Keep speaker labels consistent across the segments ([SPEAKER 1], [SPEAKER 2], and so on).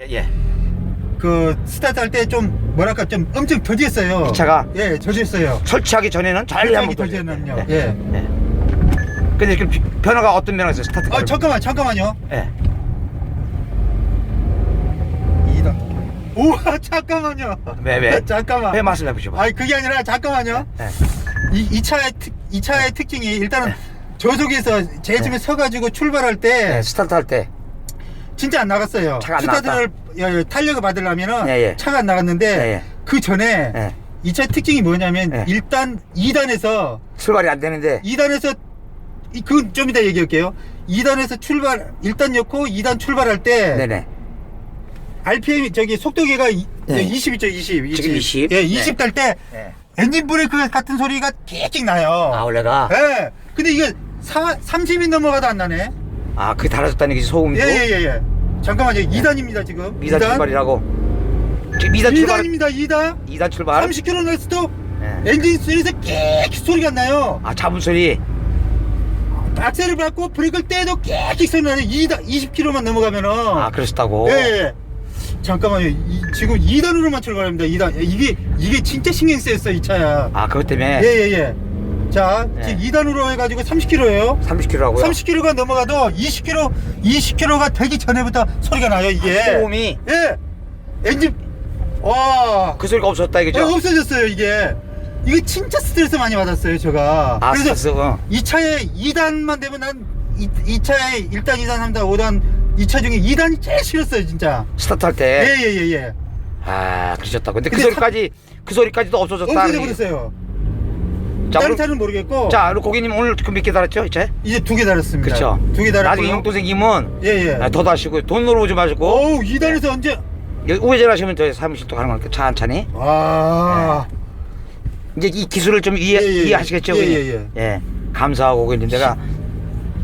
[SPEAKER 1] 예.
[SPEAKER 2] 그 스타트 할 때 좀 뭐랄까 좀 엄청 더디했어요.
[SPEAKER 1] 이 차가?
[SPEAKER 2] 예, 더디했어요.
[SPEAKER 1] 설치하기 전에는 잘
[SPEAKER 2] 설치하기
[SPEAKER 1] 한번 돌려요.
[SPEAKER 2] 전에는요.
[SPEAKER 1] 예.
[SPEAKER 2] 예.
[SPEAKER 1] 예. 근데 지금 변화가 어떤 변화가 있어요? 스타트.
[SPEAKER 2] 잠깐만요.
[SPEAKER 1] 예.
[SPEAKER 2] 우와, 잠깐만요.
[SPEAKER 1] 왜?
[SPEAKER 2] 잠깐만.
[SPEAKER 1] 왜 말씀 해보셔봐.
[SPEAKER 2] 그게 아니라 잠깐만요.
[SPEAKER 1] 예.
[SPEAKER 2] 이 차의 특징이 일단은 저속에서 제일 처음에 서가지고 출발할 때
[SPEAKER 1] 예. 스타트 할 때.
[SPEAKER 2] 진짜 안 나갔어요.
[SPEAKER 1] 차가 안
[SPEAKER 2] 스타트를 탄력을 받으려면은
[SPEAKER 1] 예.
[SPEAKER 2] 차가 안 나갔는데
[SPEAKER 1] 예.
[SPEAKER 2] 그 전에
[SPEAKER 1] 예.
[SPEAKER 2] 이 차 특징이 뭐냐면
[SPEAKER 1] 예.
[SPEAKER 2] 일단 2단에서
[SPEAKER 1] 출발이 안 되는데.
[SPEAKER 2] 2단에서 그건 좀 이따 얘기할게요. 2단에서 출발 1단 넣고 2단 출발할 때
[SPEAKER 1] 네네.
[SPEAKER 2] RPM 속도계가
[SPEAKER 1] 네.
[SPEAKER 2] 20이죠. 20.
[SPEAKER 1] 지금 20?
[SPEAKER 2] 예, 20 달 때
[SPEAKER 1] 예.
[SPEAKER 2] 엔진 브레이크 같은 소리가 깨찍 나요.
[SPEAKER 1] 아, 원래가?
[SPEAKER 2] 예. 근데 이게 30이 넘어가도 안 나네.
[SPEAKER 1] 아, 그게 달아졌다는 얘기지, 소음도?
[SPEAKER 2] 예. 잠깐만요. 2단입니다, 지금.
[SPEAKER 1] 2단 출발이라고. 지금 2단 출발.
[SPEAKER 2] 2단입니다, 2단.
[SPEAKER 1] 2단 출발.
[SPEAKER 2] 30km 냈어도
[SPEAKER 1] 예.
[SPEAKER 2] 엔진 소리에서 깨끗 소리가 안 나요.
[SPEAKER 1] 아, 잡음 소리.
[SPEAKER 2] 악셀을 밟고 브레이크를 떼도 깨끗 소리 나요. 20km만 넘어가면은.
[SPEAKER 1] 아, 그러셨다고?
[SPEAKER 2] 예. 잠깐만요. 지금 2단으로만 출발합니다. 2단. 이게 진짜 신경 쓰였어, 이 차야.
[SPEAKER 1] 아, 그것 때문에?
[SPEAKER 2] 예. 자,
[SPEAKER 1] 예.
[SPEAKER 2] 지금 2단으로 해가지고 30km예요.
[SPEAKER 1] 30km라고요?
[SPEAKER 2] 30km가 넘어가도 20km가 되기 전에부터 소리가 나요, 이게.
[SPEAKER 1] 소음이?
[SPEAKER 2] 예. 엔진, 와.
[SPEAKER 1] 그 소리가 없었다, 이거죠?
[SPEAKER 2] 없어졌어요, 이게. 이게 진짜 스트레스 많이 받았어요, 제가.
[SPEAKER 1] 아,
[SPEAKER 2] 그래서
[SPEAKER 1] 스트레스,
[SPEAKER 2] 이 차에 2단만 되면 난 이 차에 1단, 2단, 3단, 5단 이 차 중에 2단이 제일 싫었어요, 진짜.
[SPEAKER 1] 스타트 할 때?
[SPEAKER 2] 예.
[SPEAKER 1] 아, 그러셨다고. 근데 그
[SPEAKER 2] 근데
[SPEAKER 1] 소리까지도 없어졌다.
[SPEAKER 2] 없어져버렸어요.
[SPEAKER 1] 자,
[SPEAKER 2] 다른
[SPEAKER 1] 오늘,
[SPEAKER 2] 차는 모르겠고.
[SPEAKER 1] 자, 우리 고객님 오늘 몇 개 달았죠, 이제?
[SPEAKER 2] 이제 2개 달았습니다.
[SPEAKER 1] 그쵸.
[SPEAKER 2] 2개 달았고.
[SPEAKER 1] 나중에 용돈 생기면
[SPEAKER 2] 예.
[SPEAKER 1] 아, 더 다시고 돈 놀러오지 마시고.
[SPEAKER 2] 어우, 2단에서 언제.
[SPEAKER 1] 우회전 하시면 저희 사무실 또 가는 거니까 차 한 차니.
[SPEAKER 2] 와.
[SPEAKER 1] 이제 이 기술을 좀 이해하시겠죠?
[SPEAKER 2] 예.
[SPEAKER 1] 예. 감사하고 있는 데가.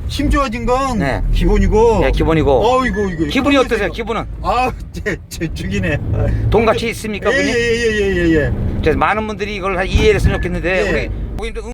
[SPEAKER 2] 힘 좋아진 건
[SPEAKER 1] 네.
[SPEAKER 2] 기본이고.
[SPEAKER 1] 예, 기본이고.
[SPEAKER 2] 이거.
[SPEAKER 1] 기분이 어떠세요? 기분은?
[SPEAKER 2] 제 죽이네.
[SPEAKER 1] 돈같이 있습니까? 분이?
[SPEAKER 2] 예.
[SPEAKER 1] 그래서 많은 분들이 이걸 이해를 했으면 좋겠는데
[SPEAKER 2] 예.
[SPEAKER 1] 우리 고객님도